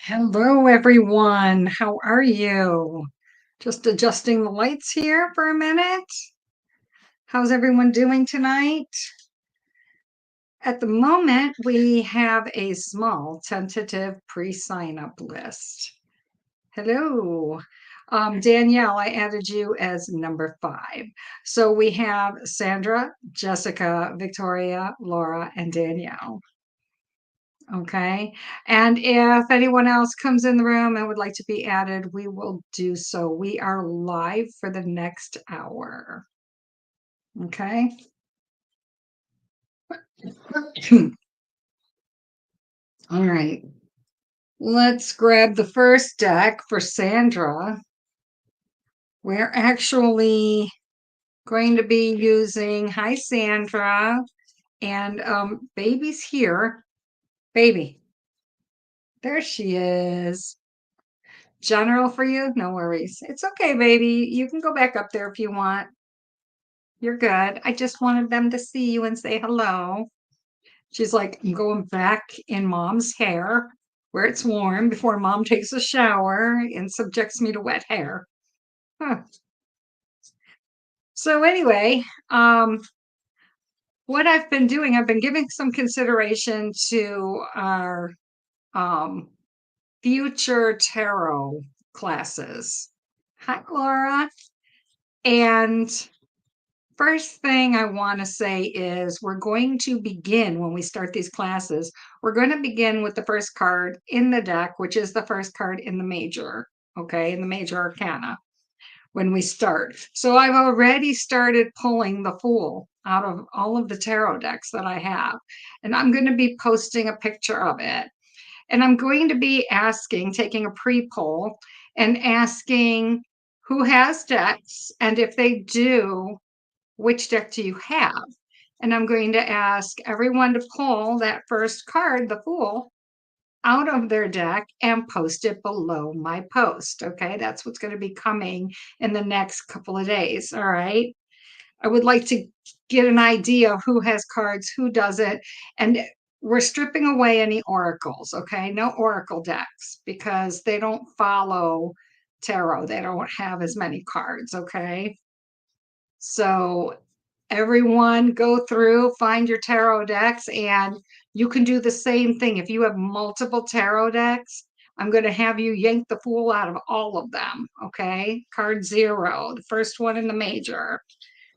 Hello, everyone. How are you? Just adjusting the lights here for a minute. How's everyone doing tonight? At the moment, we have a small tentative pre-sign up list. Hello. Danielle, I added you as number 5. So we have Sandra, Jessica, Victoria, Laura, and Danielle. Okay. And if anyone else comes in the room and would like to be added, we will do so. We are live for the next hour. Okay. All right. Let's grab the first deck for Sandra. We're actually going to be using, hi, Sandra, and baby's here. Baby. There she is. General for you? No worries. It's okay, baby. You can go back up there if you want. You're good. I just wanted them to see you and say hello. She's like, I'm going back in mom's hair where it's warm before mom takes a shower and subjects me to wet hair. Huh. So anyway, what I've been doing, I've been giving some consideration to our future tarot classes. Hi, Laura. And first thing I want to say is we're going to begin when we start these classes. We're going to begin with the first card in the deck, which is the first card in the major, okay, in the major arcana when we start. So I've already started pulling the Fool out of all of the tarot decks that I have, and I'm going to be posting a picture of it. And I'm going to be asking, taking a pre-poll and asking who has decks, and if they do, which deck do you have? And I'm going to ask everyone to pull that first card, the Fool, out of their deck and post it below my post. Okay, that's what's going to be coming in the next couple of days. All right. I would like to get an idea of who has cards, who doesn't. And we're stripping away any oracles. Okay, no oracle decks because they don't follow tarot, they don't have as many cards. Okay. So everyone go through, find your tarot decks, and you can do the same thing. If you have multiple tarot decks, I'm going to have you yank the Fool out of all of them. Okay. Card 0, the first one in the major.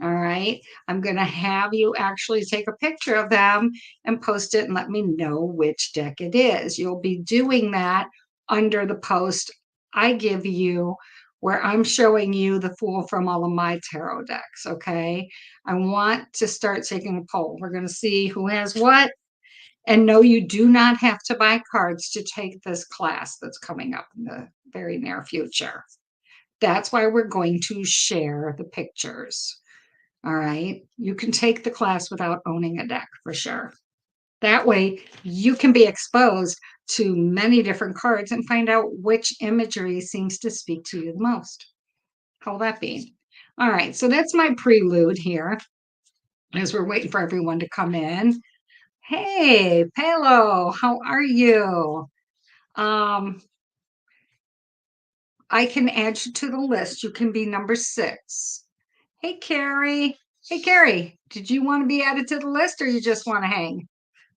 All right. I'm going to have you actually take a picture of them and post it and let me know which deck it is. You'll be doing that under the post I give you where I'm showing you the Fool from all of my tarot decks. Okay. I want to start taking a poll. We're going to see who has what. And no, you do not have to buy cards to take this class that's coming up in the very near future. That's why we're going to share the pictures. All right. You can take the class without owning a deck for sure. That way you can be exposed to many different cards and find out which imagery seems to speak to you the most. How will that be? All right. So that's my prelude here as we're waiting for everyone to come in. Hey, Palo, how are you? I can add you to the list. You can be number 6. Hey, Carrie. Hey, Carrie, did you want to be added to the list or you just want to hang?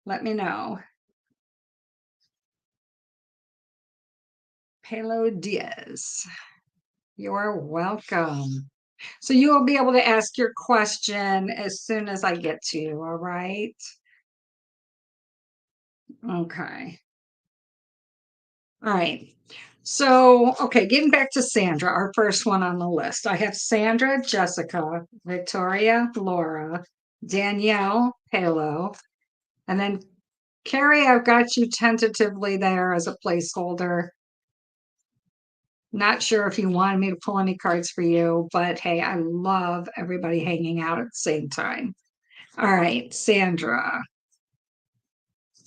Let me know. Palo Diaz, you're welcome. So you will be able to ask your question as soon as I get to you, all right? Okay. All right. So, okay, getting back to Sandra, our first one on the list. I have Sandra, Jessica, Victoria, Laura, Danielle, Palo, and then Carrie, I've got you tentatively there as a placeholder. Not sure if you wanted me to pull any cards for you, but hey, I love everybody hanging out at the same time. All right, Sandra.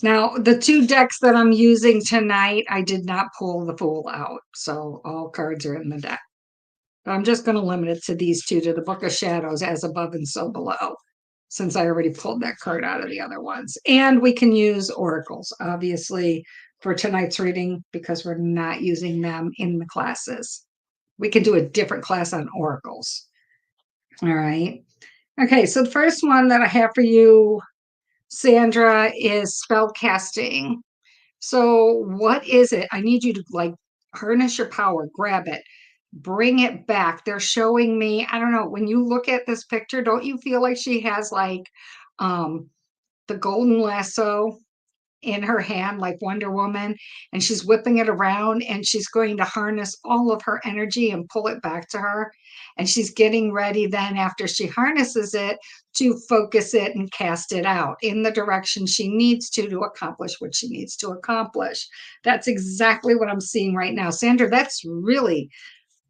Now, the 2 decks that I'm using tonight, I did not pull the Fool out, so all cards are in the deck. But I'm just going to limit it to these 2, to the Book of Shadows, As Above and So Below. since I already pulled that card out of the other ones. And we can use oracles, obviously, for tonight's reading because we're not using them in the classes. We can do a different class on oracles. All right. Okay, so the first one that I have for you, Sandra, is spell casting. So what is it? I need you to like harness your power, grab it, bring it back. They're showing me, I don't know, when you look at this picture, don't you feel like she has like um the golden lasso in her hand like Wonder Woman, and she's whipping it around and she's going to harness all of her energy and pull it back to her. And she's getting ready then after she harnesses it to focus it and cast it out in the direction she needs to accomplish what she needs to accomplish. That's exactly what I'm seeing right now. Sandra, that's really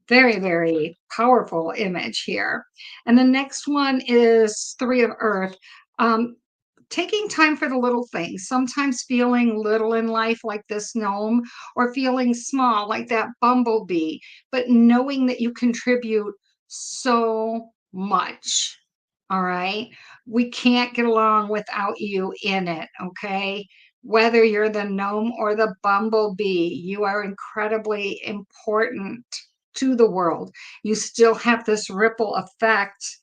very, very powerful image here. And the next one is Three of Earth. Um, Taking time for the little things, sometimes feeling little in life like this gnome, or feeling small like that bumblebee, but knowing that you contribute so much. All right. We can't get along without you in it. Okay. Whether you're the gnome or the bumblebee, you are incredibly important to the world. You still have this ripple effect,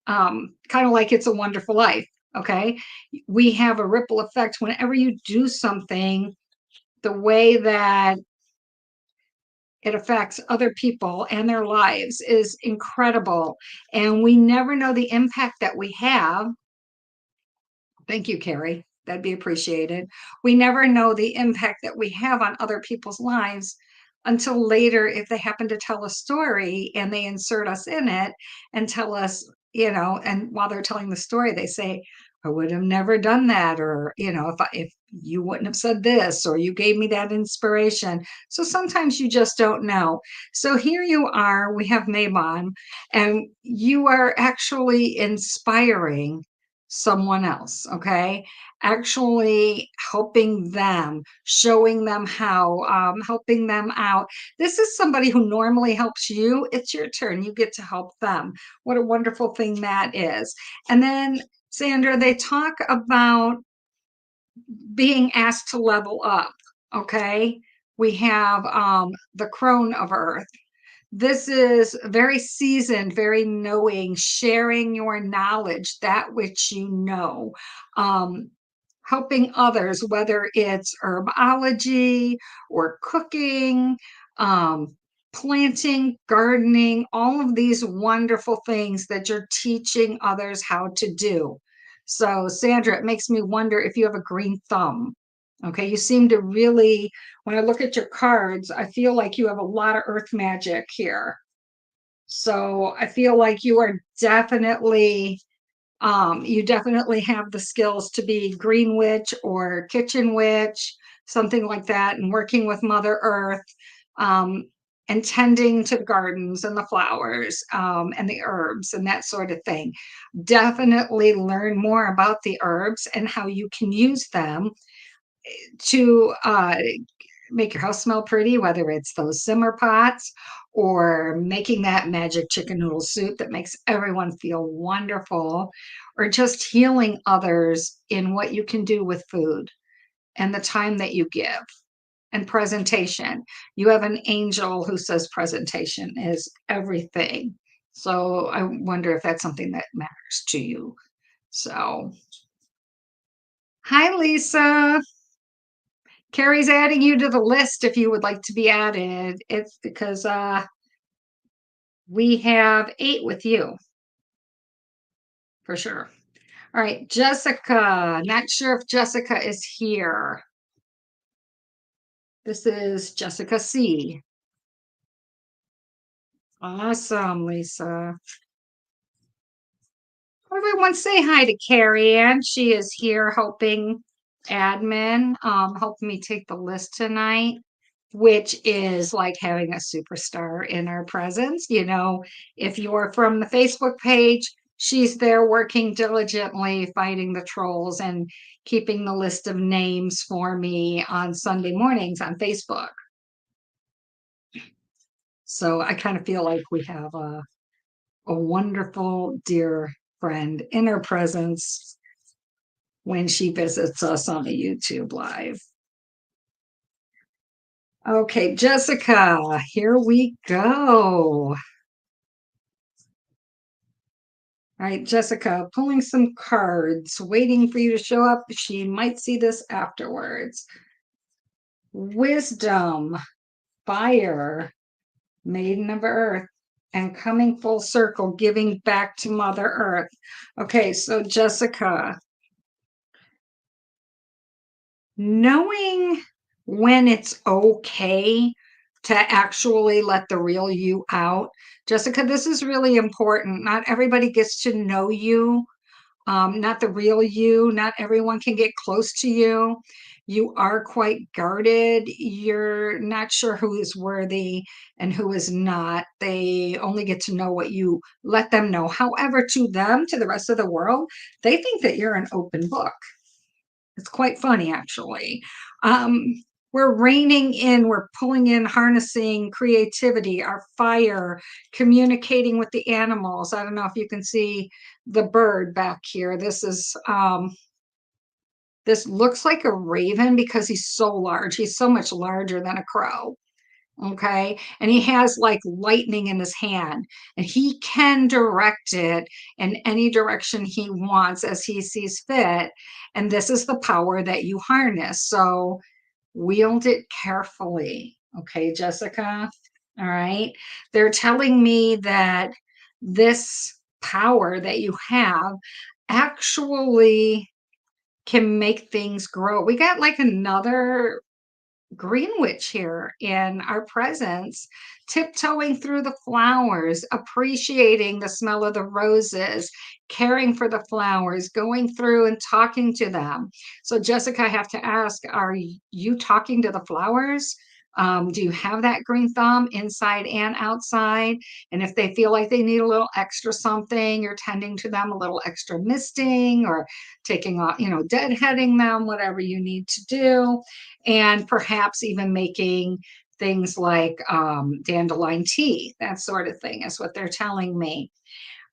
kind of like It's a Wonderful Life. Okay. We have a ripple effect whenever you do something, the way that it affects other people and their lives is incredible. And we never know the impact that we have. Thank you, Carrie. That'd be appreciated. We never know the impact that we have on other people's lives until later if they happen to tell a story and they insert us in it and tell us, and while they're telling the story, they say, I would have never done that, or if you wouldn't have said this, or you gave me that inspiration. So sometimes you just don't know. So here you are, we have Mabon, and you are actually inspiring someone else, okay? Actually helping them, showing them how, helping them out. This is somebody who normally helps you. It's your turn. You get to help them. What a wonderful thing that is. And then, Sandra, they talk about being asked to level up, okay? We have the crone of earth. This is very seasoned, very knowing, sharing your knowledge, that which you know, um, helping others, whether it's herbology or cooking, um, planting, gardening, all of these wonderful things that you're teaching others how to do. So, Sandra, it makes me wonder if you have a green thumb. Okay, you seem to really, when I look at your cards, I feel like you have a lot of earth magic here. So I feel like you are definitely, you definitely have the skills to be green witch or kitchen witch, something like that, and working with Mother Earth, um, and tending to the gardens and the flowers, and the herbs and that sort of thing. Definitely learn more about the herbs and how you can use them to make your house smell pretty, whether it's those simmer pots or making that magic chicken noodle soup that makes everyone feel wonderful, or just healing others in what you can do with food and the time that you give. And presentation. You have an angel who says presentation is everything. So I wonder if that's something that matters to you. So, hi, Lisa. Carrie's adding you to the list if you would like to be added. It's because we have 8 with you for sure. All right, Jessica. Not sure if Jessica is here. This is Jessica C. Awesome, Lisa. Everyone say hi to Carrie Ann. She is here helping admin, helping me take the list tonight, which is like having a superstar in our presence. If you're from the Facebook page, she's there working diligently, fighting the trolls and keeping the list of names for me on Sunday mornings on Facebook. So I kind of feel like we have a wonderful, dear friend in her presence when she visits us on the YouTube live. Okay, Jessica, here we go. All right, Jessica, pulling some cards, waiting for you to show up. She might see this afterwards. Wisdom, fire, maiden of earth, and coming full circle, giving back to Mother Earth. Okay, so Jessica, knowing when it's okay to actually let the real you out. Jessica, this is really important. Not everybody gets to know you, not the real you. Not everyone can get close to you. You are quite guarded. You're not sure who is worthy and who is not. They only get to know what you let them know. However, to them, to the rest of the world, they think that you're an open book. It's quite funny, actually. Um, we're reining in, we're pulling in, harnessing creativity, our fire, communicating with the animals. I don't know if you can see the bird back here. This looks like a raven because he's so large. He's so much larger than a crow. Okay. And he has like lightning in his hand, and he can direct it in any direction he wants as he sees fit. And this is the power that you harness. So wield it carefully. Okay, Jessica. All right. They're telling me that this power that you have actually can make things grow. We got like another green witch here in our presence, tiptoeing through the flowers, appreciating the smell of the roses, caring for the flowers, going through and talking to them. So, Jessica, I have to ask, are you talking to the flowers? Do you have that green thumb inside and outside? And if they feel like they need a little extra something, you're tending to them, a little extra misting or taking off, deadheading them, whatever you need to do. And perhaps even making things like dandelion tea, that sort of thing is what they're telling me.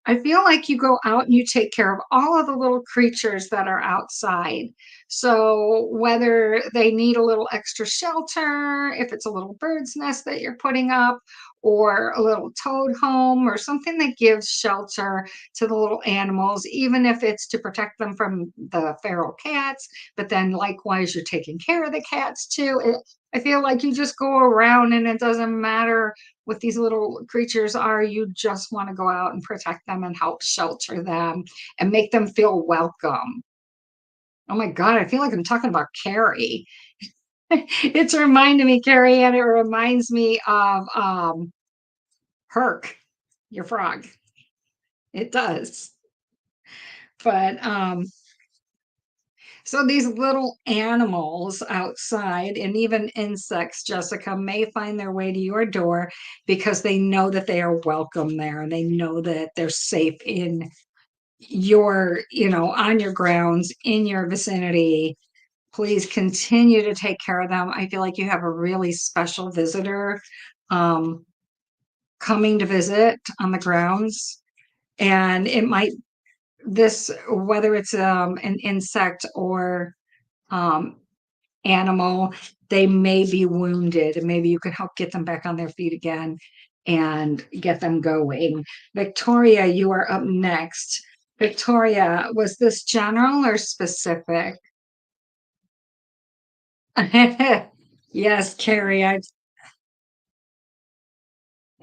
I feel like you go out and you take care of all of the little creatures that are outside. So whether they need a little extra shelter, if it's a little bird's nest that you're putting up, or a little toad home, or something that gives shelter to the little animals, even if it's to protect them from the feral cats, but then likewise you're taking care of the cats too. I feel like you just go around and it doesn't matter what these little creatures are. You just want to go out and protect them and help shelter them and make them feel welcome. Oh my God, I feel like I'm talking about Carrie. It's reminding me, Carrie, and it reminds me of Herc, your frog. It does. But so these little animals outside and even insects, Jessica, may find their way to your door because they know that they are welcome there and they know that they're safe in your, on your grounds, in your vicinity. Please continue to take care of them. I feel like you have a really special visitor um, coming to visit on the grounds. And it might, whether it's an insect or um, animal, they may be wounded, and maybe you can help get them back on their feet again and get them going. Victoria, you are up next. Victoria, was this general or specific? Yes, Carrie.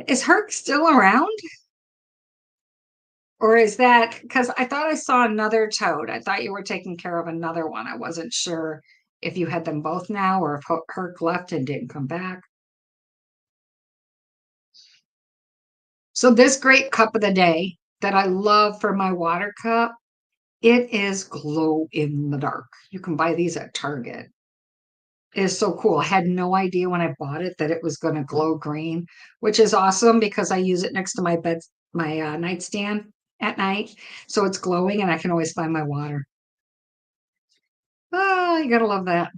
Is Herc still around? Or is that because I thought I saw another toad? I thought you were taking care of another one. I wasn't sure if you had them both now or if Herc left and didn't come back. So this great cup of the day that I love for my water cup, it is glow in the dark. You can buy these at Target. It is so cool. I had no idea when I bought it that it was going to glow green, which is awesome because I use it next to my bed, my nightstand at night. So it's glowing and I can always find my water. Oh, you gotta love that.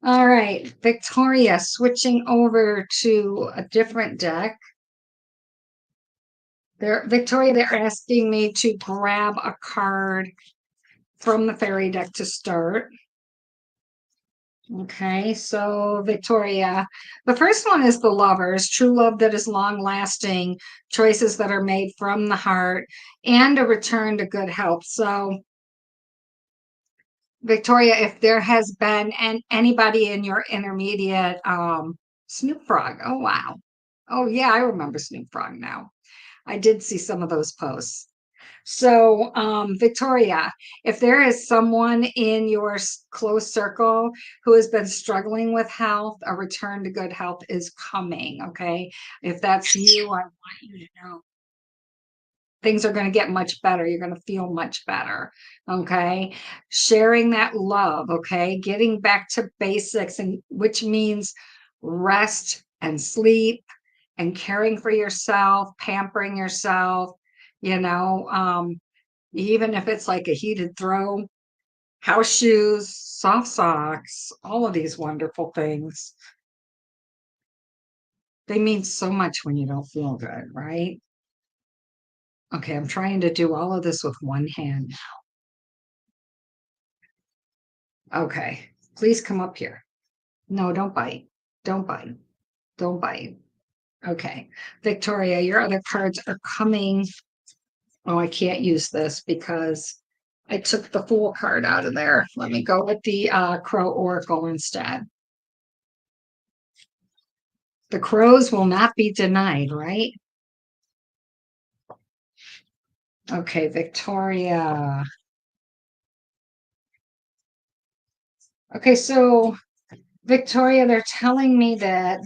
All right, Victoria, switching over to a different deck. Victoria, they're asking me to grab a card from the fairy deck to start. Okay, so Victoria, the first one is the lovers, true love that is long lasting, choices that are made from the heart, and a return to good health. So, Victoria, if there has been anybody in your intermediate, Snoop Frog. Oh, wow. Oh, yeah, I remember Snoop Frog now. I did see some of those posts. So, Victoria, if there is someone in your close circle who has been struggling with health, a return to good health is coming. Okay. If that's you, I want you to know things are going to get much better. You're going to feel much better. Okay. Sharing that love. Okay. Getting back to basics, and which means rest and sleep and caring for yourself, pampering yourself, you know, even if it's like a heated throw, house shoes, soft socks, all of these wonderful things. They mean so much when you don't feel good, right? Okay, I'm trying to do all of this with one hand. Okay, please come up here. No, don't bite. Don't bite. Don't bite. Okay, Victoria, your other cards are coming. Oh, I can't use this because I took the Fool card out of there. Let me go with the Crow Oracle instead. The crows will not be denied, right? Okay, Victoria. Okay, so Victoria, they're telling me that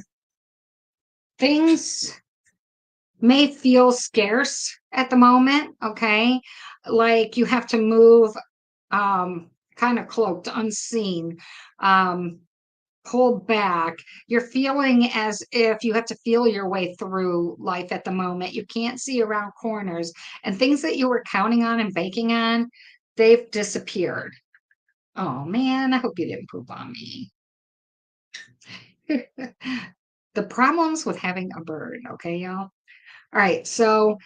things may feel scarce at the moment, okay? Like you have to move kind of cloaked, unseen, um, pulled back. You're feeling as if you have to feel your way through life at the moment. You can't see around corners, and things that you were counting on and banking on, they've disappeared. Oh man, I hope you didn't poop on me. The problems with having a bird, okay, y'all? All right, so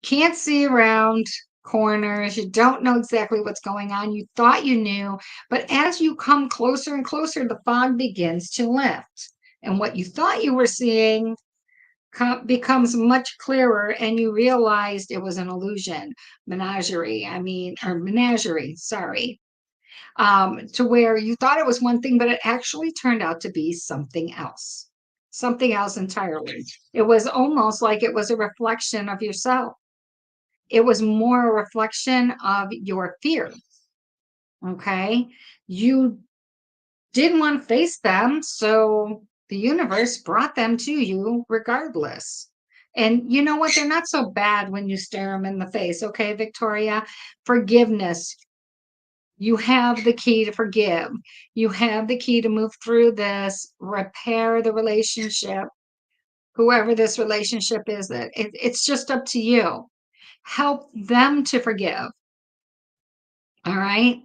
can't see around corners. You don't know exactly what's going on. You thought you knew, but as you come closer and closer, the fog begins to lift. And what you thought you were seeing becomes much clearer, and you realized it was an illusion. Menagerie, sorry. To where you thought it was one thing, but it actually turned out to be something else entirely. It was almost like it was a reflection of yourself. It was more a reflection of your fear. Okay. You didn't want to face them. So the universe brought them to you regardless. And you know what? They're not so bad when you stare them in the face. Okay, Victoria? Forgiveness. You have the key to forgive. You have the key to move through this, repair the relationship, whoever this relationship is, it's just up to you. Help them to forgive. All right.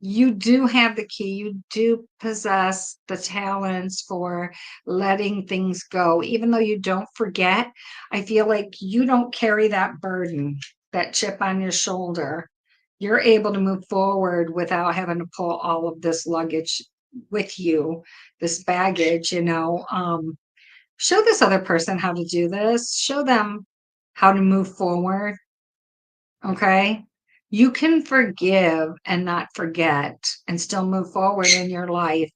You do have the key. You do possess the talents for letting things go. Even though you don't forget, I feel like you don't carry that burden, that chip on your shoulder. You're able to move forward without having to pull all of this luggage with you, this baggage, show this other person how to do this. Show them how to move forward. Okay. You can forgive and not forget and still move forward in your life.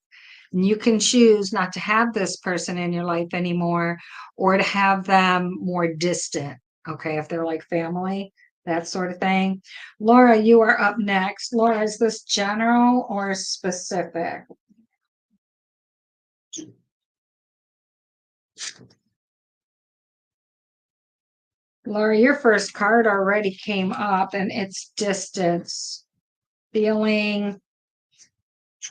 And you can choose not to have this person in your life anymore, or to have them more distant. Okay. If they're like family, that sort of thing. Laura, you are up next. Laura, is this general or specific? Laura, your first card already came up, and it's distance. Feeling,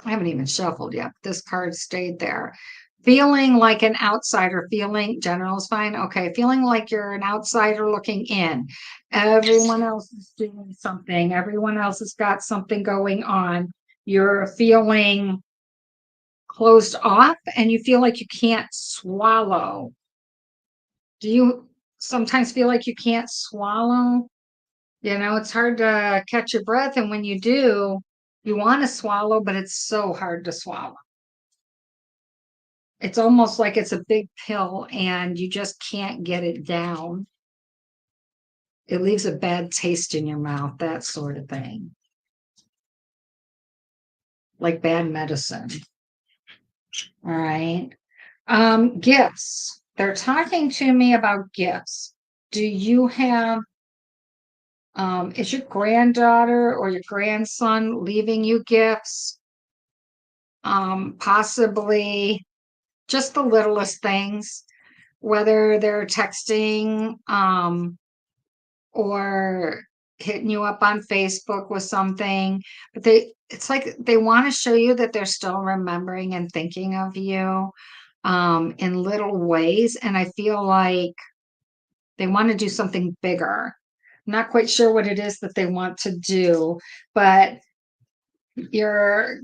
I haven't even shuffled yet. This card stayed there. Feeling like an outsider, feeling general is fine. Okay, feeling like you're an outsider looking in. Everyone else is doing something, everyone else has got something going on. You're feeling closed off, and you feel like you can't swallow. Do you sometimes feel like you can't swallow. You know, it's hard to catch your breath. And when you do, you want to swallow, but it's so hard to swallow. It's almost like it's a big pill and you just can't get it down. It leaves a bad taste in your mouth, that sort of thing, like bad medicine. All right. Gifts. They're talking to me about gifts. Do you have, is your granddaughter or your grandson leaving you gifts? Possibly just the littlest things, whether they're texting, or hitting you up on Facebook with something, but it's like they want to show you that they're still remembering and thinking of you, in little ways. And I feel like they want to do something bigger. I'm not quite sure what it is that they want to do, but your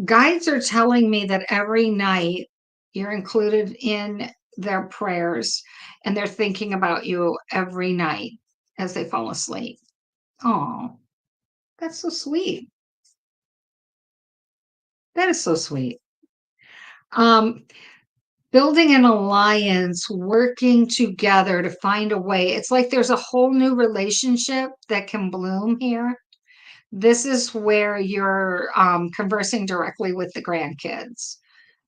guides are telling me that every night you're included in their prayers and they're thinking about you every night as they fall asleep. Oh, that's so sweet. That is so sweet. Um, Building an alliance, working together to find a way. It's like there's a whole new relationship that can bloom here. This is where you're conversing directly with the grandkids.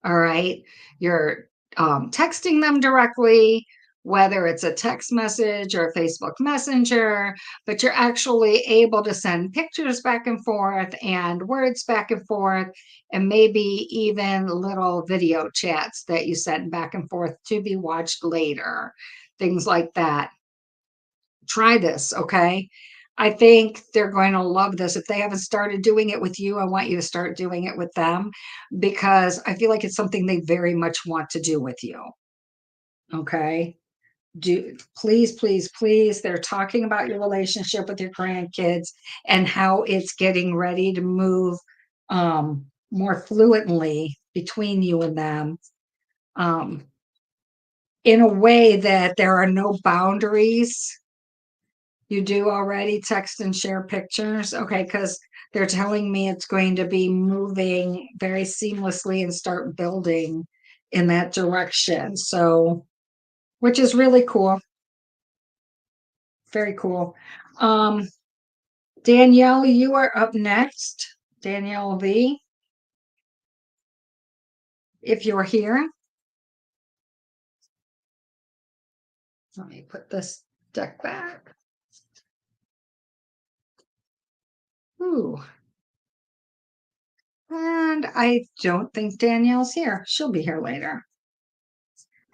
All right. You're texting them directly, whether it's a text message or a Facebook Messenger, but you're actually able to send pictures back and forth and words back and forth, and maybe even little video chats that you send back and forth to be watched later, things like that. Try this, okay? I think they're going to love this. If they haven't started doing it with you, I want you to start doing it with them because I feel like it's something they very much want to do with you. Okay. Do please, please, please. They're talking about your relationship with your grandkids and how it's getting ready to move more fluently between you and them, um, in a way that there are no boundaries. You do already text and share pictures? Okay, because they're telling me it's going to be moving very seamlessly and start building in that direction. So, which is really cool. Very cool. Um, Danielle, you are up next. Danielle V, if you're here. Let me put this deck back. Ooh. And I don't think Danielle's here. She'll be here later.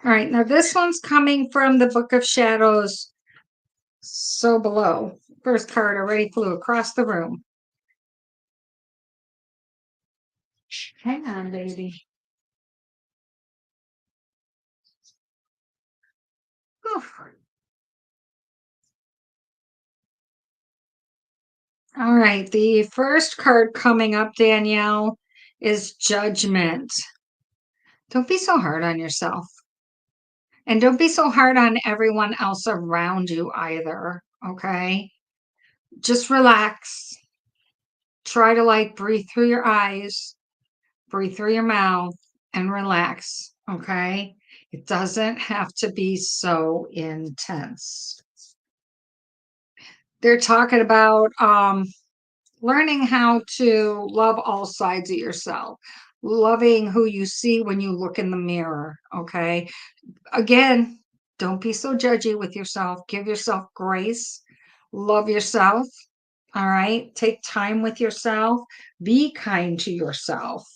All right, now this one's coming from the Book of Shadows. So below. First card already flew across the room. Hang on, baby. Oof. All right, the first card coming up, Danielle, is Judgment. Don't be so hard on yourself. And don't be so hard on everyone else around you either, okay? Just relax. Try to like breathe through your eyes, breathe through your mouth, and relax, okay? It doesn't have to be so intense. They're talking about learning how to love all sides of yourself, loving who you see when you look in the mirror, okay? Again, don't be so judgy with yourself. Give yourself grace. Love yourself. All right. Take time with yourself. Be kind to yourself.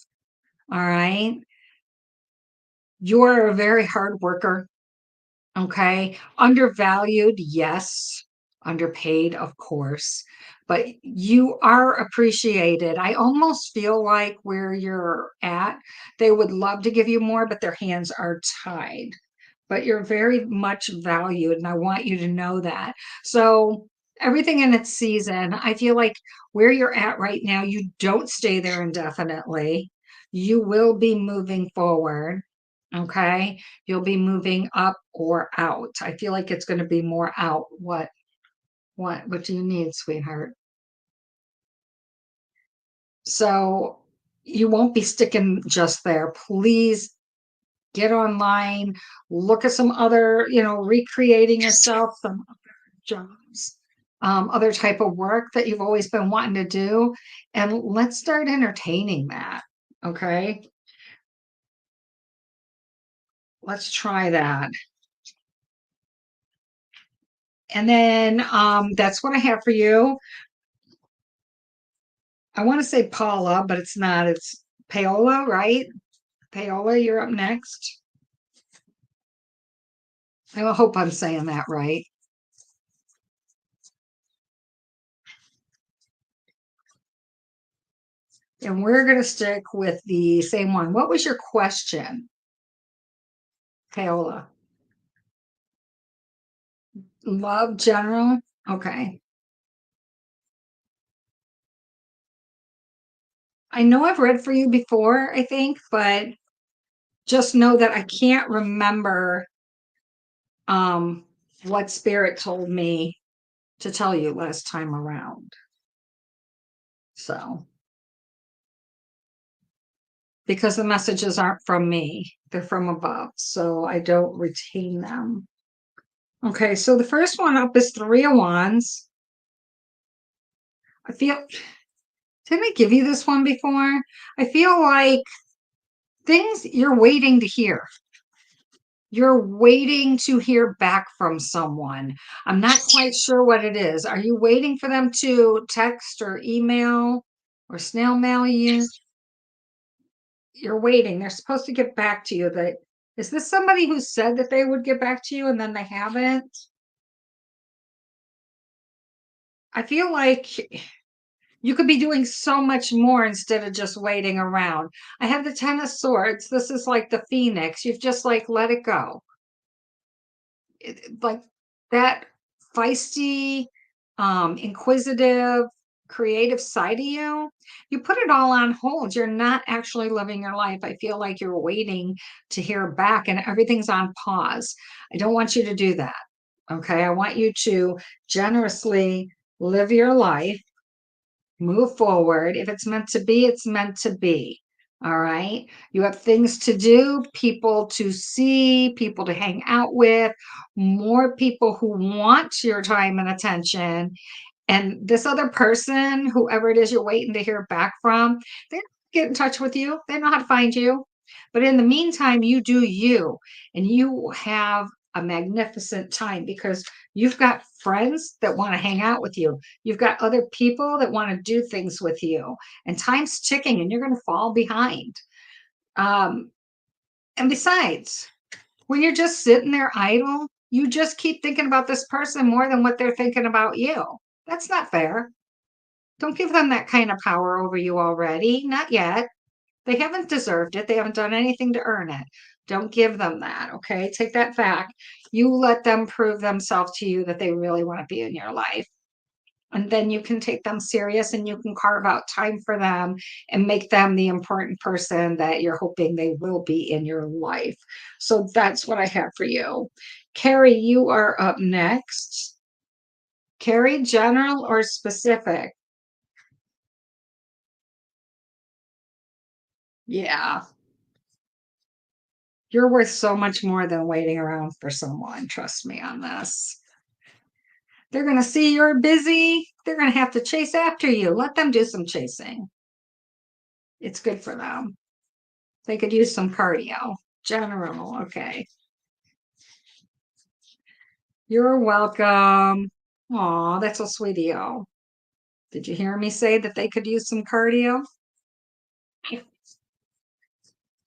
All right. You're a very hard worker. Okay. Undervalued, yes. Underpaid, of course. But you are appreciated. I almost feel like where you're at, they would love to give you more, but their hands are tied. But you're very much valued, and I want you to know that. So, everything in its season, I feel like where you're at right now, you don't stay there indefinitely. You will be moving forward. Okay. You'll be moving up or out. I feel like it's going to be more out. What do you need, sweetheart? So you won't be sticking just there. Please get online, look at some other, recreating yourself, some other jobs, other type of work that you've always been wanting to do, and let's start entertaining that. Okay, let's try that. And then that's what I have for you. I want to say Paula, but it's not. It's Paola, right? Paola, you're up next. I hope I'm saying that right. And we're going to stick with the same one. What was your question, Paola? Love general? Okay. I know I've read for you before, I think, but just know that I can't remember um what spirit told me to tell you last time around. So, because the messages aren't from me, they're from above, so I don't retain them. Okay, so the first one up is Three of Wands. I feel, didn't I give you this one before? I feel like things you're waiting to hear. You're waiting to hear back from someone. I'm not quite sure what it is. Are you waiting for them to text or email or snail mail you? You're waiting. They're supposed to get back to you. That is this somebody who said that they would get back to you and then they haven't? I feel like you could be doing so much more instead of just waiting around. I have the Ten of Swords. This is like the Phoenix. You've just like let it go. Like that feisty, inquisitive, creative side of you, you put it all on hold. You're not actually living your life. I feel like you're waiting to hear back and everything's on pause. I don't want you to do that. Okay. I want you to generously live your life, move forward. If it's meant to be, it's meant to be. All right. You have things to do, people to see, people to hang out with, more people who want your time and attention. And this other person, whoever it is you're waiting to hear back from, they get in touch with you. They know how to find you. But in the meantime, you do you, and you have a magnificent time because you've got friends that want to hang out with you. You've got other people that want to do things with you, and time's ticking, and you're going to fall behind. Um, and besides, when you're just sitting there idle, you just keep thinking about this person more than what they're thinking about you. That's not fair. Don't give them that kind of power over you already. Not yet. They haven't deserved it. They haven't done anything to earn it. Don't give them that. Okay. Take that back. You let them prove themselves to you that they really want to be in your life. And then you can take them serious and you can carve out time for them and make them the important person that you're hoping they will be in your life. So that's what I have for you. Carrie, you are up next. Carrie, general or specific? Yeah. You're worth so much more than waiting around for someone. Trust me on this. They're going to see you're busy. They're going to have to chase after you. Let them do some chasing. It's good for them. They could use some cardio. General. Okay. You're welcome. Aw, that's so sweet of you. Did you hear me say that they could use some cardio?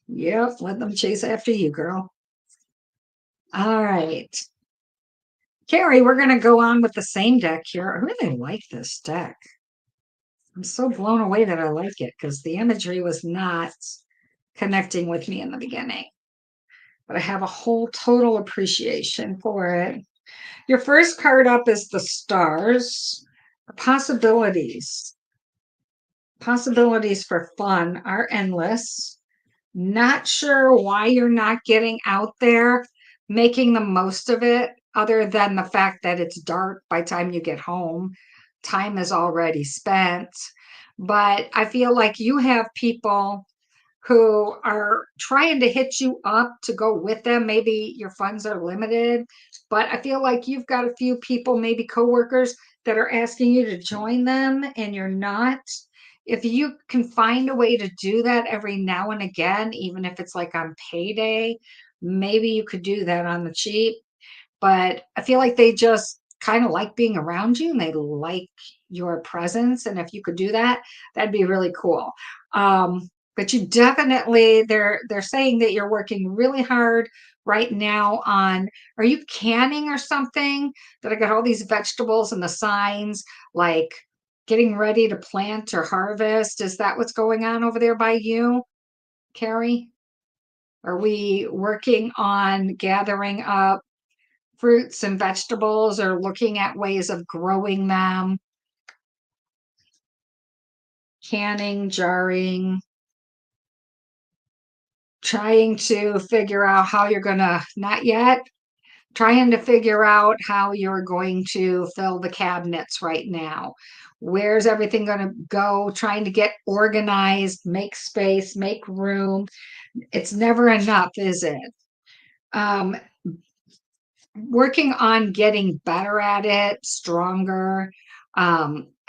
Yep. Let them chase after you, girl. All right. Carrie, we're going to go on with the same deck here. I really like this deck. I'm so blown away that I like it because the imagery was not connecting with me in the beginning. But I have a whole total appreciation for it. Your first card up is the stars. Possibilities. Possibilities for fun are endless. Not sure why you're not getting out there, making the most of it, other than the fact that it's dark by the time you get home. Time is already spent. But I feel like you have people who are trying to hit you up to go with them. Maybe your funds are limited, but I feel like you've got a few people, maybe coworkers, that are asking you to join them and you're not. If you can find a way to do that every now and again, even if it's like on payday, maybe you could do that on the cheap. But I feel like they just kind of like being around you and they like your presence. And if you could do that, that'd be really cool. But you definitely, they're saying that you're working really hard right now on, are you canning or something? That I got all these vegetables and the signs like getting ready to plant or harvest. Is that what's going on over there by you, Carrie? Are we working on gathering up fruits and vegetables or looking at ways of growing them, canning, jarring, trying to figure out how you're going to, not yet, trying to figure out how you're going to fill the cabinets right now. Where's everything going to go? Trying to get organized, make space, make room. It's never enough, is it? Um, Working on getting better at it, stronger.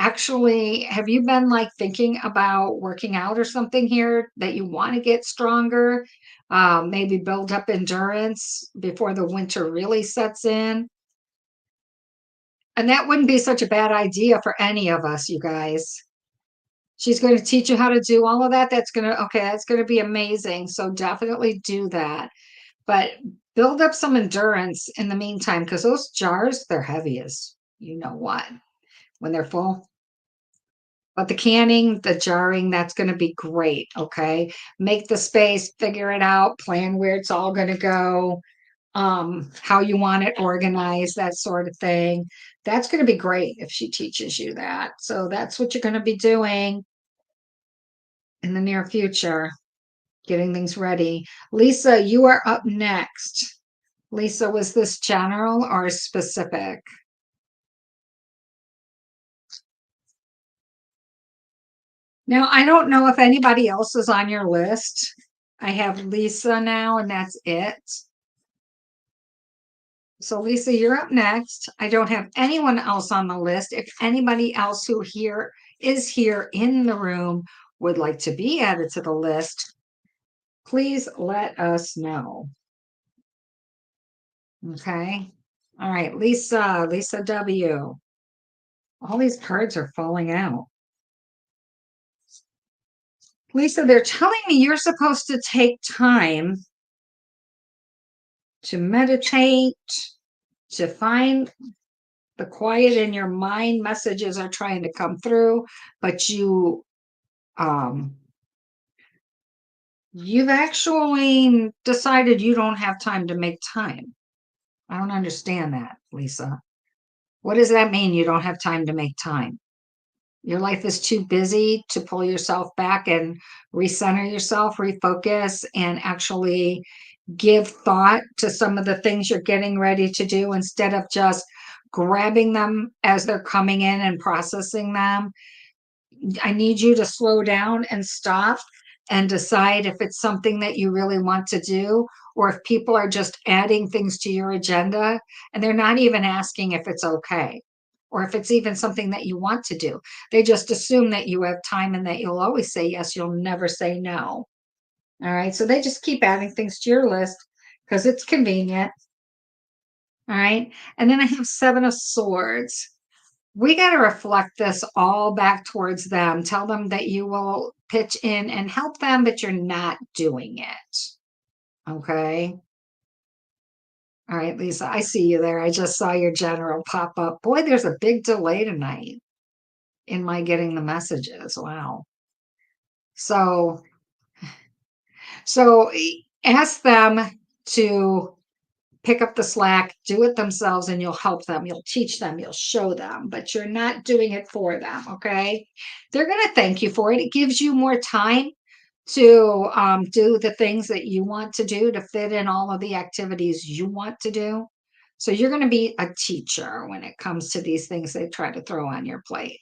Actually, have you been like thinking about working out or something here that you want to get stronger? Maybe build up endurance before the winter really sets in. And that wouldn't be such a bad idea for any of us, you guys. She's going to teach you how to do all of that. Okay, that's going to be amazing. So definitely do that. But build up some endurance in the meantime, because those jars, they're heavy as you know what when they're full. But the canning, the jarring, that's going to be great. Okay. Make the space, figure it out, plan where it's all going to go, how you want it organized, that sort of thing. That's going to be great if she teaches you that. So that's what you're going to be doing in the near future, getting things ready. Lisa, you are up next. Lisa, was this general or specific? Now, I don't know if anybody else is on your list. I have Lisa now, and that's it. So, Lisa, you're up next. I don't have anyone else on the list. If anybody else who here is here in the room would like to be added to the list, please let us know. Okay. All right, Lisa W. All these cards are falling out. Lisa, they're telling me you're supposed to take time to meditate, to find the quiet in your mind. Messages are trying to come through, but um you've actually decided you don't have time to make time. I don't understand that, Lisa. What does that mean, you don't have time to make time? Your life is too busy to pull yourself back and recenter yourself, refocus, and actually give thought to some of the things you're getting ready to do instead of just grabbing them as they're coming in and processing them. I need you to slow down and stop and decide if it's something that you really want to do, or if people are just adding things to your agenda and they're not even asking if it's okay or if it's even something that you want to do. They just assume that you have time and that you'll always say yes, you'll never say no. All right. So they just keep adding things to your list because it's convenient. All right. And then I have Seven of Swords. We got to reflect this all back towards them. Tell them that you will pitch in and help them, but you're not doing it. Okay. All right, Lisa, I see you there. I just saw your general pop up. Boy, there's a big delay tonight in my getting the messages. Wow. So, so ask them to pick up the slack, do it themselves, and you'll help them. You'll teach them, you'll show them, but you're not doing it for them. Okay. They're going to thank you for it. It gives you more time to do the things that you want to do, to fit in all of the activities you want to do. So you're going to be a teacher when it comes to these things they try to throw on your plate.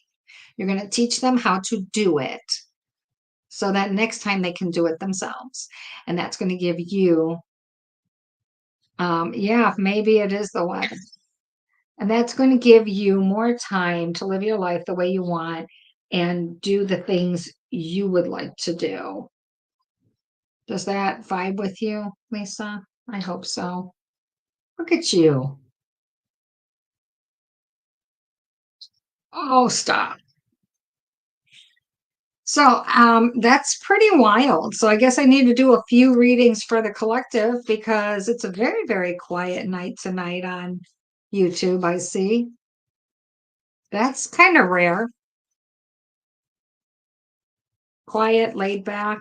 You're going to teach them how to do it so that next time they can do it themselves. And that's going to give you, yeah, maybe it is the weather. And that's going to give you more time to live your life the way you want and do the things you would like to do. Does that vibe with you, Lisa? I hope so. Look at you. Oh, stop. So, that's pretty wild. So I guess I need to do a few readings for the collective because it's a very, very quiet night tonight on YouTube, I see. That's kind of rare. Quiet, laid back.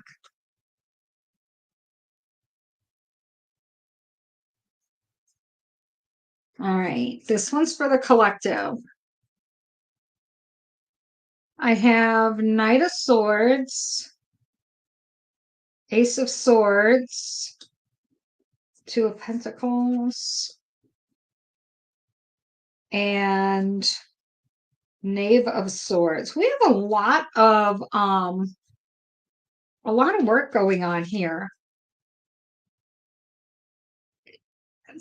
All right. This one's for the collective. I have Knight of Swords, Ace of Swords, Two of Pentacles, and Knave of Swords. We have a lot of work going on here.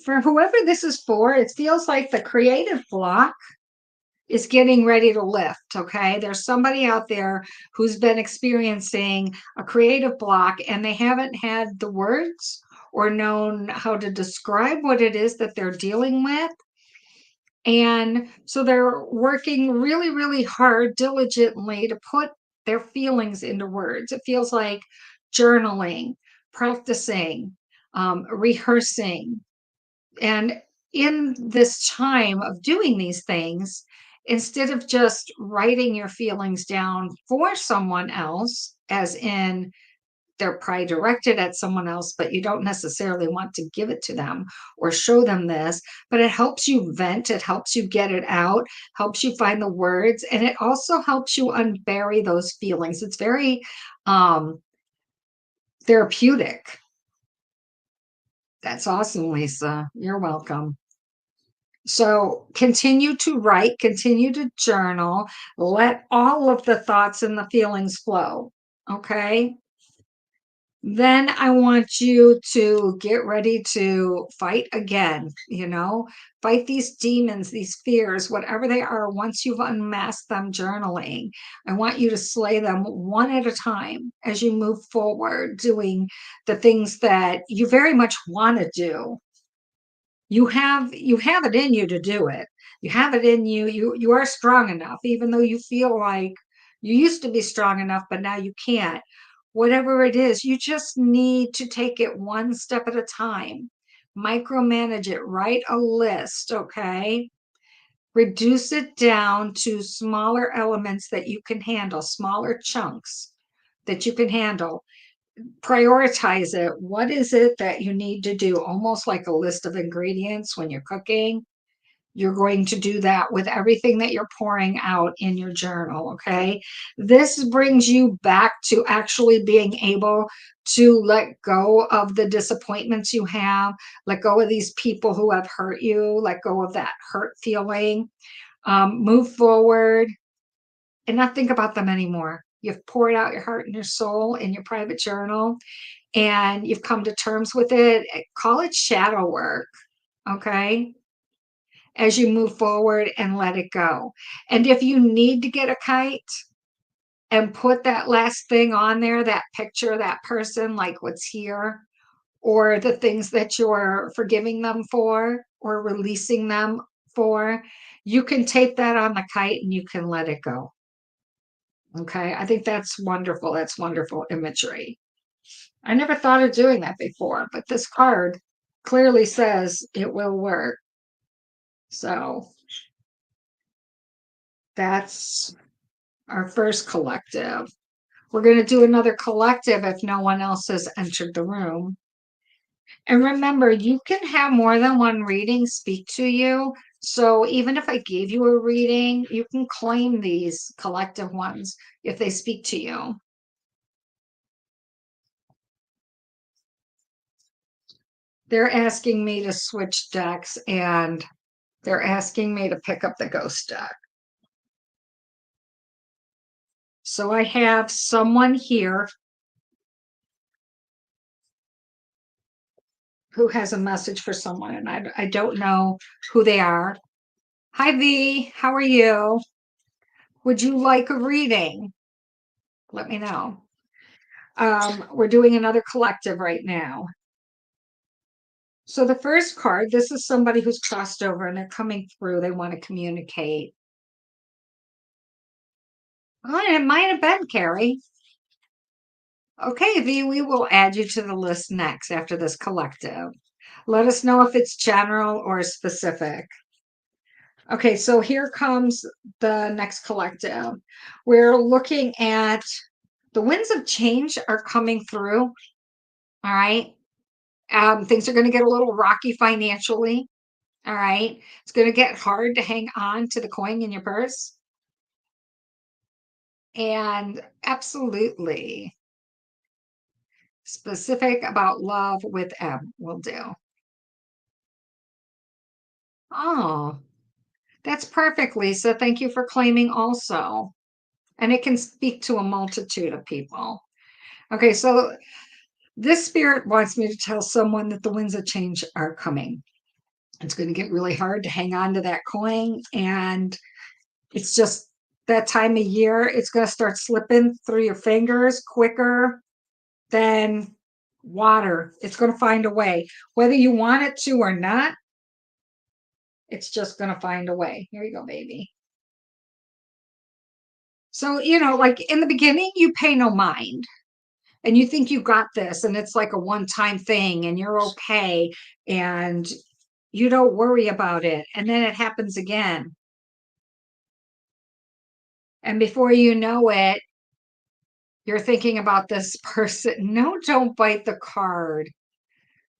For whoever this is for, it feels like the creative block is getting ready to lift. Okay. There's somebody out there who's been experiencing a creative block and they haven't had the words or known how to describe what it is that they're dealing with. And so they're working really, really hard, diligently to put their feelings into words. It feels like journaling, practicing, rehearsing. And in this time of doing these things, instead of just writing your feelings down for someone else, as in they're probably directed at someone else, but you don't necessarily want to give it to them or show them this, but it helps you vent, it helps you get it out, helps you find the words, and it also helps you unbury those feelings. It's very um, therapeutic. That's awesome, Lisa. You're welcome. So continue to write, continue to journal, let all of the thoughts and the feelings flow. Okay. Then I want you to get ready to fight again, fight these demons, these fears, whatever they are. Once you've unmasked them journaling, I want you to slay them one at a time as you move forward, doing the things that you very much want to do. You have it in you to do it. You have it in you. You are strong enough, even though you feel like you used to be strong enough, but now you can't. Whatever it is, you just need to take it one step at a time. Micromanage it, write a list, okay? Reduce it down to smaller elements that you can handle, smaller chunks that you can handle. Prioritize it. What is it that you need to do? Almost like a list of ingredients when you're cooking. You're going to do that with everything that you're pouring out in your journal. Okay. This brings you back to actually being able to let go of the disappointments you have, let go of these people who have hurt you, let go of that hurt feeling, move forward and not think about them anymore. You've poured out your heart and your soul in your private journal and you've come to terms with it. Call it shadow work. Okay. As you move forward and let it go. And if you need to get a kite and put that last thing on there, that picture, that person, like what's here, or the things that you're forgiving them for or releasing them for, you can tape that on the kite and you can let it go. Okay. I think that's wonderful. That's wonderful imagery. I never thought of doing that before, but this card clearly says it will work. So that's our first collective. We're going to do another collective if no one else has entered the room. And remember, you can have more than one reading speak to you. So even if I gave you a reading, you can claim these collective ones if they speak to you. They're asking me to switch decks and they're asking me to pick up the ghost deck. So I have someone here who has a message for someone, and I don't know who they are. Hi, V. How are you? Would you like a reading? Let me know. We're doing another collective right now. So the first card, this is somebody who's crossed over and they're coming through. They want to communicate. Oh, it might have been Carrie. Okay, V, we will add you to the list next after this collective. Let us know if it's general or specific. Okay, so here comes the next collective. We're looking at the winds of change are coming through. All right. Things are going to get a little rocky financially. All right. It's going to get hard to hang on to the coin in your purse. And absolutely specific about love with M will do. Oh, that's perfect, Lisa. Thank you for claiming also. And it can speak to a multitude of people. Okay, so this spirit wants me to tell someone that the winds of change are coming. It's going to get really hard to hang on to that coin. And it's just that time of year, it's going to start slipping through your fingers quicker than water. It's going to find a way. Whether you want it to or not, it's just going to find a way. Here you go, baby. So, like in the beginning, you pay no mind and you think you got this and it's like a one-time thing and you're okay and you don't worry about it. And then it happens again. And before you know it, you're thinking about this person. No, don't bite the card.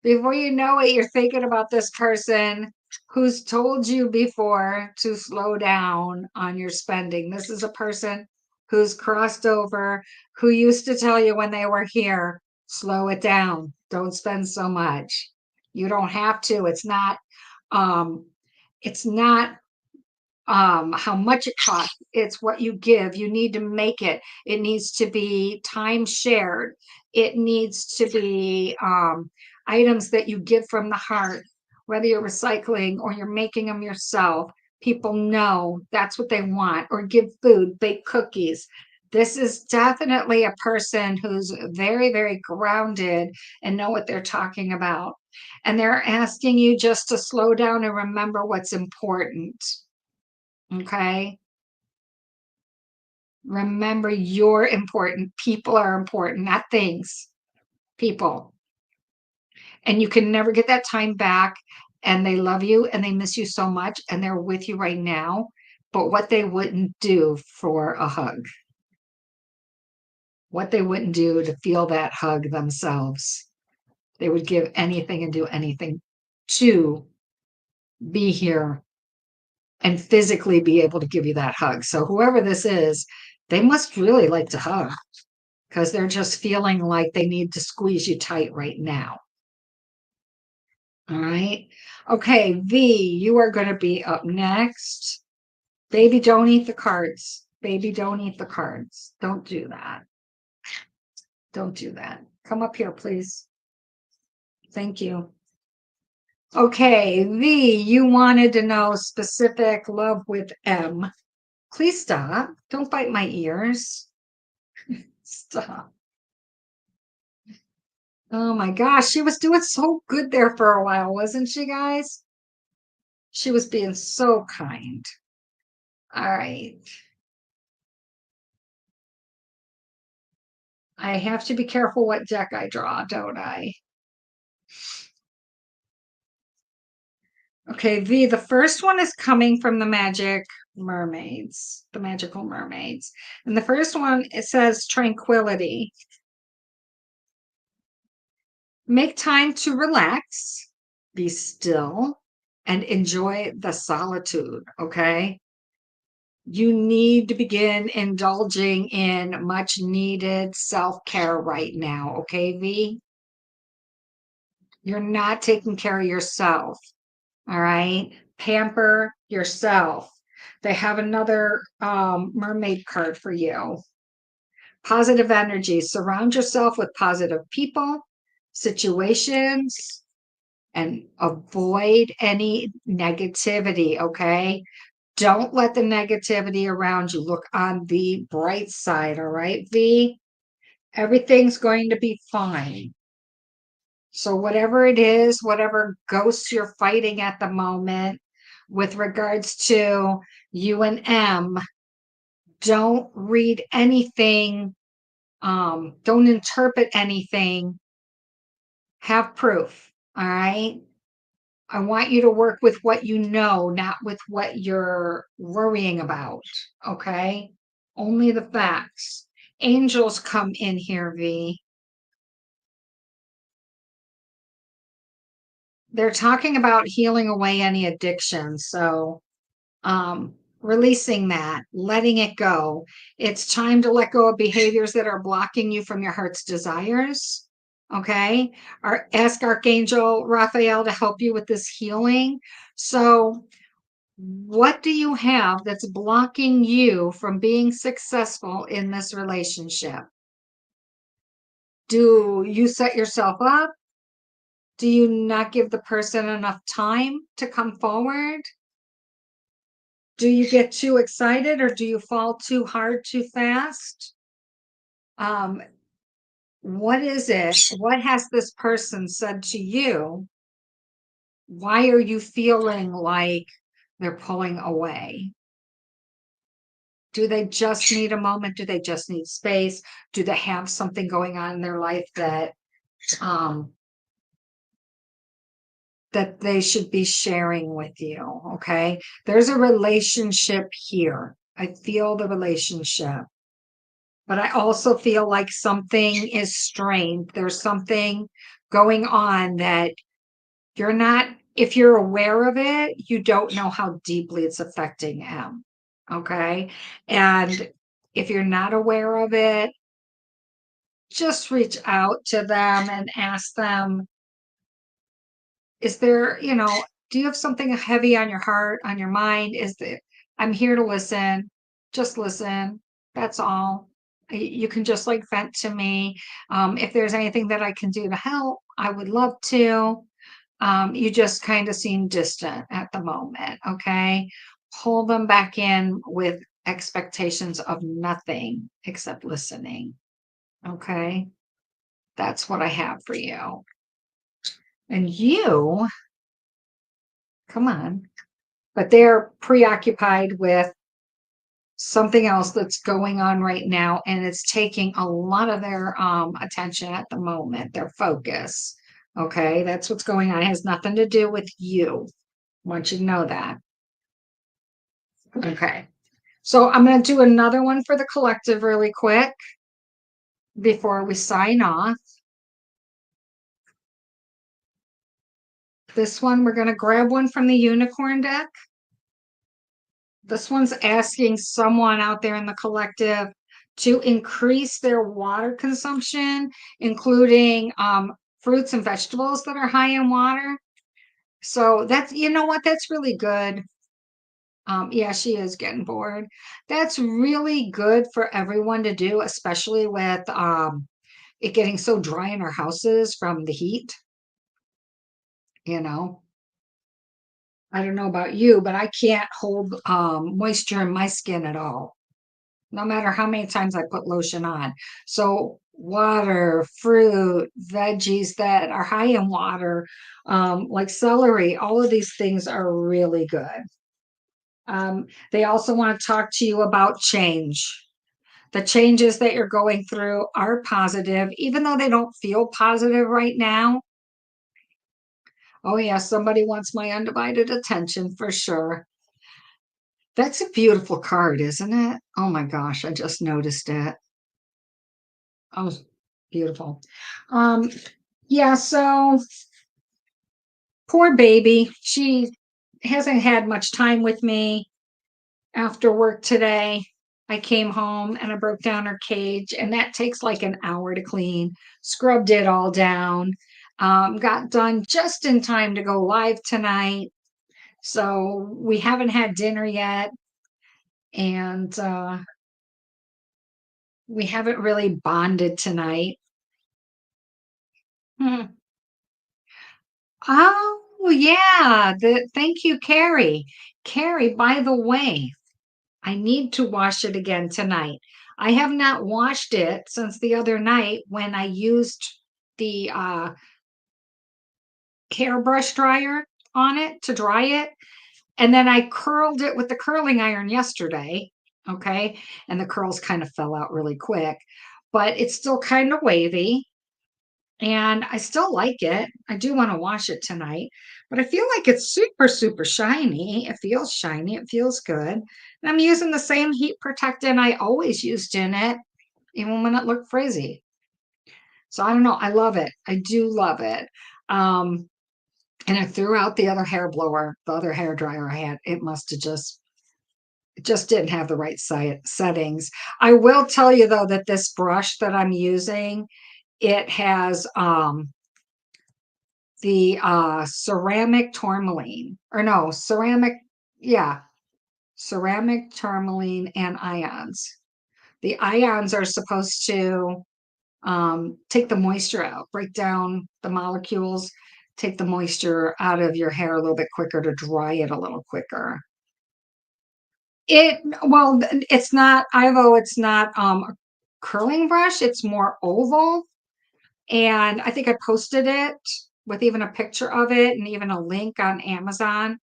Before you know it, you're thinking about this person who's told you before to slow down on your spending. This is a person who's crossed over, who used to tell you when they were here, slow it down. Don't spend so much. You don't have to. Um, it's not how much it costs. It's what you give. You need to make it. It needs to be time shared. It needs to be items that you give from the heart, whether you're recycling or you're making them yourself. People know that's what they want, or give food, bake cookies. This is definitely a person who's very, very grounded and know what they're talking about. And they're asking you just to slow down and remember what's important. Okay. Remember, you're important. People are important, not things, people. And you can never get that time back. And they love you and they miss you so much. And they're with you right now. But what they wouldn't do for a hug, what they wouldn't do to feel that hug themselves, they would give anything and do anything to be here and physically be able to give you that hug. So, whoever this is, they must really like to hug, because they're just feeling like they need to squeeze you tight right now. All right. Okay, V, you are going to be up next. Baby, don't eat the cards. Baby, don't eat the cards. Don't do that. Don't do that. Come up here, please. Thank you. Okay, V, you wanted to know specific love with M. Please stop. Don't bite my ears. Stop. Oh my gosh, she was doing so good there for a while, wasn't she, guys? She was being so kind. All right. I have to be careful what deck I draw, don't I? Okay, V, the first one is coming from the magical mermaids. And the first one, it says tranquility. Make time to relax, be still, and enjoy the solitude, okay? You need to begin indulging in much needed self-care right now, okay, V? You're not taking care of yourself. All right. Pamper yourself. They have another mermaid card for you. Positive energy. Surround yourself with positive people, situations, and avoid any negativity. Okay. Don't let the negativity around you. Look on the bright side. All right, V? Everything's going to be fine. So, whatever it is, whatever ghosts you're fighting at the moment with regards to you and M, don't read anything, don't interpret anything, have proof. All right. I want you to work with what you know, not with what you're worrying about. Okay. Only the facts. Angels come in here, V. They're talking about healing away any addiction. So, releasing that, letting it go. It's time to let go of behaviors that are blocking you from your heart's desires. Okay. Ask Archangel Raphael to help you with this healing. So, what do you have that's blocking you from being successful in this relationship? Do you set yourself up? Do you not give the person enough time to come forward? Do you get too excited or do you fall too hard too fast? Um, what is it? What has this person said to you? Why are you feeling like they're pulling away? Do they just need a moment? Do they just need space? Do they have something going on in their life um, that they should be sharing with you? Okay. There's a relationship here. I feel the relationship. But I also feel like something is strained. There's something going on that you're not, if you're aware of it, you don't know how deeply it's affecting him. Okay. And if you're not aware of it, just reach out to them and ask them, is there, do you have something heavy on your heart, on your mind? I'm here to listen. Just listen. That's all. You can just like vent to me. If there's anything that I can do to help, I would love to. You just kind of seem distant at the moment. Okay. Pull them back in with expectations of nothing except listening. Okay. That's what I have for you. And you, come on, but they're preoccupied with something else that's going on right now, and it's taking a lot of their attention at the moment, their focus. Okay, that's what's going on. It has nothing to do with you. I want you to know that. Okay, so I'm going to do another one for the collective really quick before we sign off. This one, we're going to grab one from the unicorn deck. This one's asking someone out there in the collective to increase their water consumption, including fruits and vegetables that are high in water. So that's, you know what, that's really good. Yeah, she is getting bored. That's really good for everyone to do, especially with it getting so dry in our houses from the heat, you know. I don't know about you, but I can't hold moisture in my skin at all, no matter how many times I put lotion on. So water, fruit, veggies that are high in water, like celery, all of these things are really good. They also want to talk to you about change. The changes that you're going through are positive, even though they don't feel positive right now. Oh, yeah, somebody wants my undivided attention for sure. That's a beautiful card, isn't it? Oh my gosh, I just noticed it. Oh, beautiful. Um, yeah, so poor baby. She hasn't had much time with me after work today. I came home and I broke down her cage, and that takes like an hour to clean. Scrubbed it all down. Got done just in time to go live tonight. So we haven't had dinner yet, and we haven't really bonded tonight. Hmm. Oh, yeah. Thank you, Carrie. Carrie, by the way, I need to wash it again tonight. I have not washed it since the other night when I used the hairbrush dryer on it to dry it. And then I curled it with the curling iron yesterday. Okay. And the curls kind of fell out really quick, but it's still kind of wavy. And I still like it. I do want to wash it tonight, but I feel like it's super, super shiny. It feels shiny. It feels good. And I'm using the same heat protectant I always used in it, even when it looked frizzy. So I don't know. I love it. I do love it. Um, and I threw out the other hair blower, the other hair dryer I had. It must have just it just didn't have the right settings. I will tell you though that this brush that I'm using, it has the ceramic tourmaline, or no, ceramic, yeah, ceramic tourmaline and ions. The ions are supposed to take the moisture out, break down the molecules, take the moisture out of your hair a little bit quicker to dry it a little quicker. Well, it's not Ivo, it's not a curling brush, it's more oval. And I think I posted it with even a picture of it and even a link on Amazon.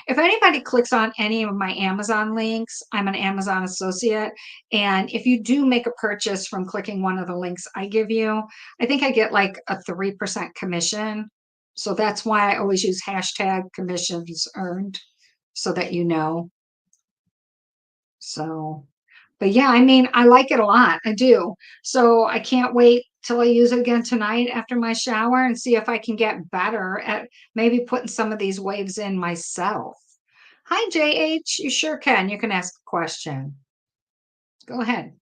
If anybody clicks on any of my Amazon links, I'm an Amazon associate. And if you do make a purchase from clicking one of the links I give you, I think I get like a 3% commission. So that's why I always use hashtag commissions earned so that you know. So, but yeah, I mean, I like it a lot. I do. So I can't wait till I use it again tonight after my shower and see if I can get better at maybe putting some of these waves in myself. Hi, JH. You sure can. You can ask a question. Go ahead.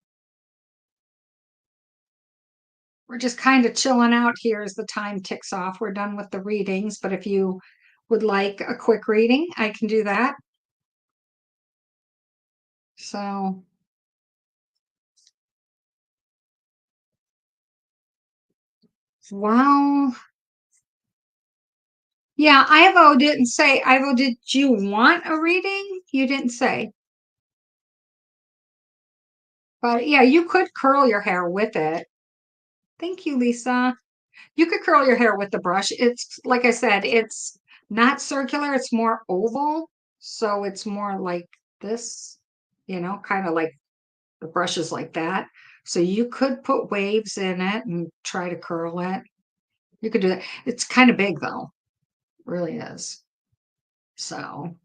We're just kind of chilling out here as the time ticks off. We're done with the readings, but if you would like a quick reading, I can do that. So, well, yeah, Ivo didn't say. Ivo, did you want a reading? You didn't say. But yeah, you could curl your hair with it. Thank you, Lisa. You could curl your hair with the brush. It's like I said, it's not circular, it's more oval. So it's more like this, kind of like the brush is like that. So you could put waves in it and try to curl it. You could do that. It's kind of big though, really is. So, all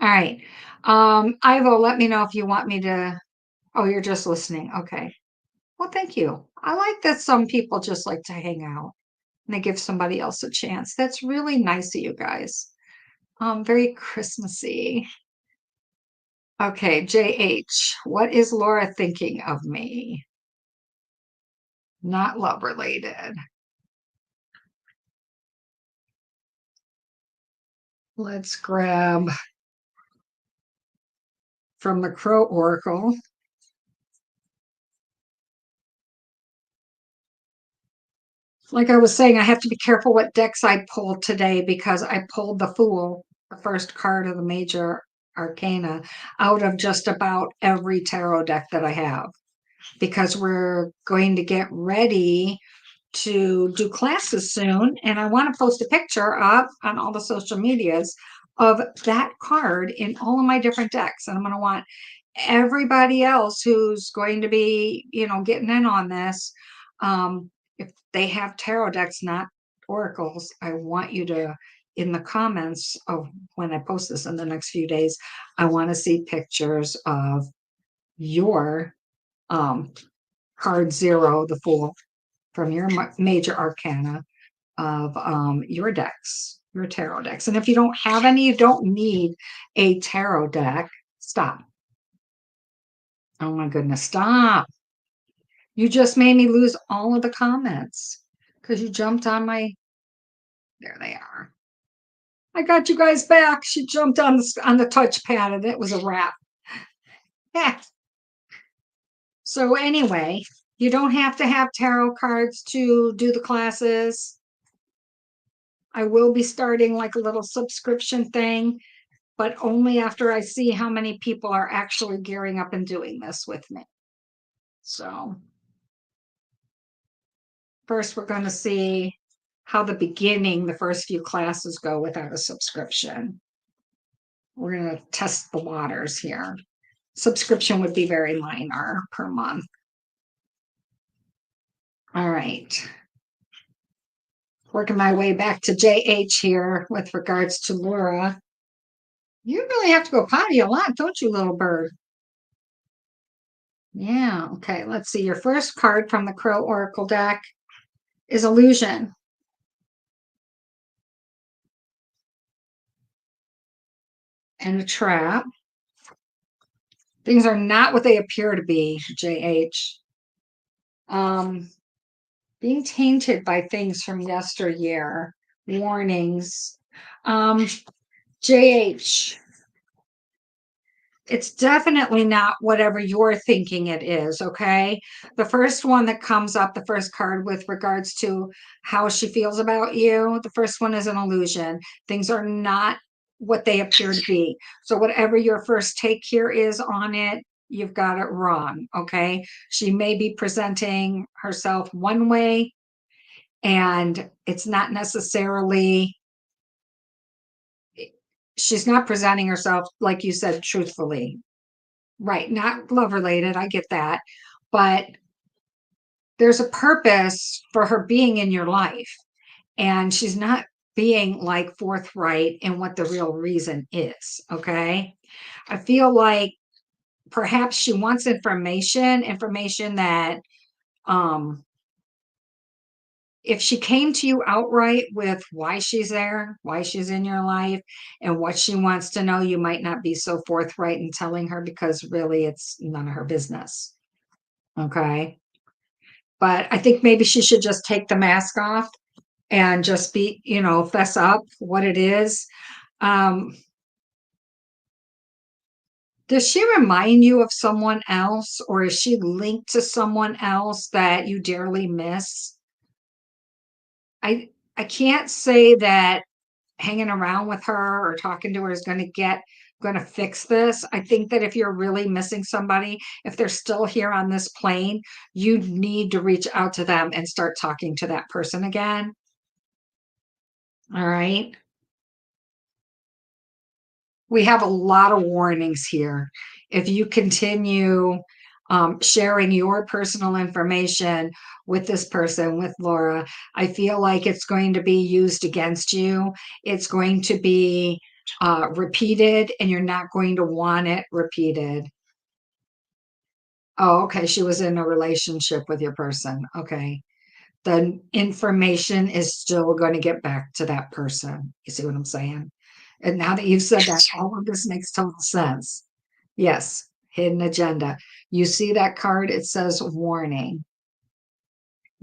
right. Ivo, let me know if you want me to. Oh, you're just listening. Okay. Well, thank you. I like that some people just like to hang out and they give somebody else a chance. That's really nice of you guys. Very Christmassy. Okay, JH, what is Laura thinking of me? Not love related. Let's grab from the Crow Oracle. Like I was saying, I have to be careful what decks I pull today because I pulled the Fool, the first card of the major arcana, out of just about every tarot deck that I have because we're going to get ready to do classes soon. And I want to post a picture up on all the social medias of that card in all of my different decks. And I'm going to want everybody else who's going to be, getting in on this. If they have tarot decks, not oracles, I want you to, in the comments of when I post this in the next few days, I want to see pictures of your um, card zero, the Fool, from your major arcana of your decks, your tarot decks. And if you don't have any, you don't need a tarot deck. Stop. Oh my goodness, stop. You just made me lose all of the comments. because you jumped on my, there they are. I got you guys back. She jumped on the touchpad and it was a wrap. Yeah. So anyway, you don't have to have tarot cards to do the classes. I will be starting like a little subscription thing, but only after I see how many people are actually gearing up and doing this with me. So first, we're going to see how the first few classes go without a subscription. We're going to test the waters here. Subscription would be very minor per month. All right. Working my way back to JH here with regards to Laura. You really have to go potty a lot, don't you, little bird? Yeah, okay. Let's see. Your first card from the Crow Oracle deck is Illusion. And a trap. Things are not what they appear to be, JH. Being tainted by things from yesteryear, warnings. JH, it's definitely not whatever you're thinking it is, okay? The first one that comes up, the first card with regards to how she feels about you, the first one is an illusion. Things are not what they appear to be. So whatever your first take here is on it, you've got it wrong, okay? She may be presenting herself one way, and it's not necessarily, she's not presenting herself, like you said, truthfully. Right, not love related, I get that. But there's a purpose for her being in your life, and she's not being like forthright in what the real reason is, okay? I feel like perhaps she wants information that um if she came to you outright with why she's there, why she's in your life, and what she wants to know, you might not be so forthright in telling her because really it's none of her business. Okay. But I think maybe she should just take the mask off and just be, fess up what it is. Um, does she remind you of someone else, or is she linked to someone else that you dearly miss? I can't say that hanging around with her or talking to her is going to fix this. I think that if you're really missing somebody, if they're still here on this plane, you need to reach out to them and start talking to that person again. All right. We have a lot of warnings here. If you continue sharing your personal information with this person, with Laura, I feel like it's going to be used against you. It's going to be repeated, and you're not going to want it repeated. Oh, okay. She was in a relationship with your person. Okay. The information is still going to get back to that person. You see what I'm saying? And now that you've said that, all of this makes total sense. Yes, hidden agenda. You see that card, it says warning.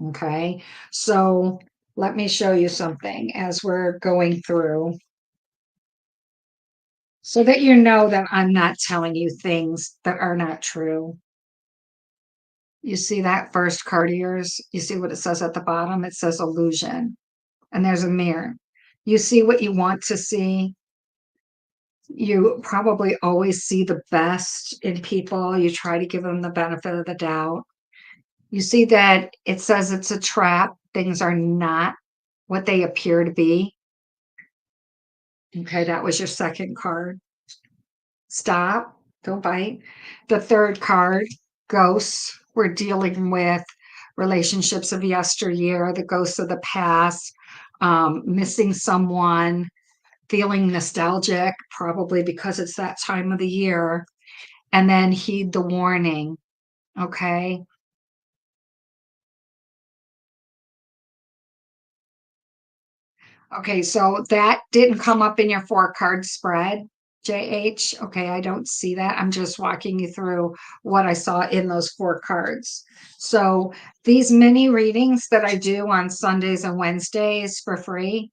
Okay, so let me show you something as we're going through so that you know that I'm not telling you things that are not true. You see that first card of yours? You see what it says at the bottom? It says illusion, and there's a mirror. You see what you want to see. You probably always see the best in people. You try to give them the benefit of the doubt. You see that it says it's a trap. Things are not what they appear to be. Okay, that was your second card. Stop. Don't bite. The third card, ghosts. We're dealing with relationships of yesteryear, the ghosts of the past, missing someone, feeling nostalgic, probably because it's that time of the year. And then heed the warning. Okay. Okay, so that didn't come up in your 4-card spread. JH. Okay, I don't see that. I'm just walking you through what I saw in those 4 cards. So these mini readings that I do on Sundays and Wednesdays for free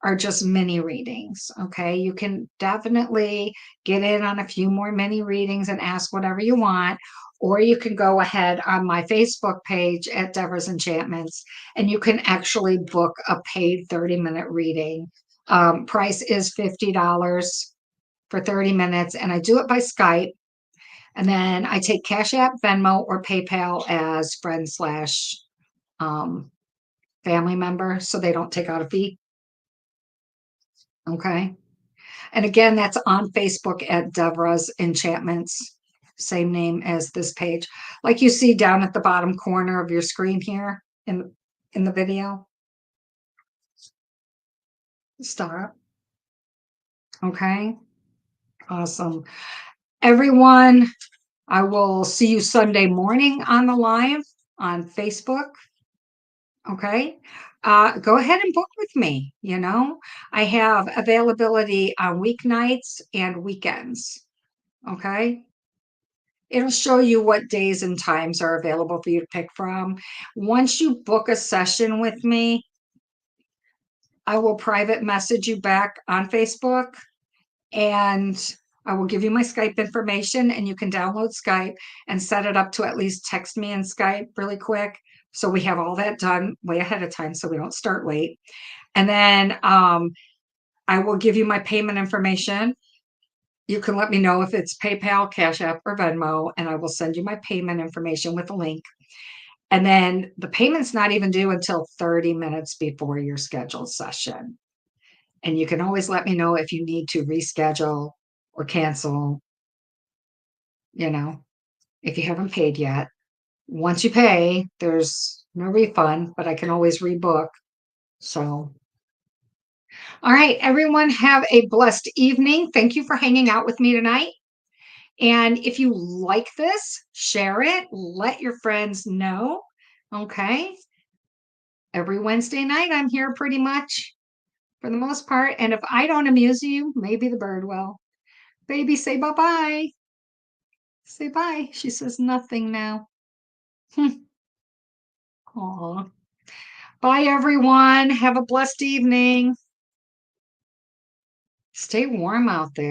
are just mini readings. Okay, you can definitely get in on a few more mini readings and ask whatever you want. Or you can go ahead on my Facebook page at 𝕯𝖊𝖛𝖗𝖆 Enchantments, and you can actually book a paid 30-minute reading. Price is $50 for 30 minutes, and I do it by Skype. And then I take Cash App, Venmo, or PayPal as friend slash family member, so they don't take out a fee. Okay. And again, that's on Facebook at 𝕯𝖊𝖛𝖗𝖆 Enchantments, same name as this page. Like you see down at the bottom corner of your screen here in the video. Stop. Okay. Awesome. Everyone, I will see you Sunday morning on the live on Facebook. Okay. Go ahead and book with me. I have availability on weeknights and weekends. Okay. It'll show you what days and times are available for you to pick from. Once you book a session with me, I will private message you back on Facebook, and I will give you my Skype information, and you can download Skype and set it up to at least text me in Skype really quick. So we have all that done way ahead of time so we don't start late. And then I will give you my payment information. You can let me know if it's PayPal, Cash App, or Venmo, and I will send you my payment information with a link. And then the payment's not even due until 30 minutes before your scheduled session. And you can always let me know if you need to reschedule or cancel, if you haven't paid yet. Once you pay, there's no refund, but I can always rebook. So, all right, everyone, have a blessed evening. Thank you for hanging out with me tonight. And if you like this, share it, let your friends know. Okay. Every Wednesday night, I'm here pretty much for the most part. And if I don't amuse you, maybe the bird will. Baby, say bye-bye. Say bye. She says nothing now. Aw. Bye, everyone. Have a blessed evening. Stay warm out there.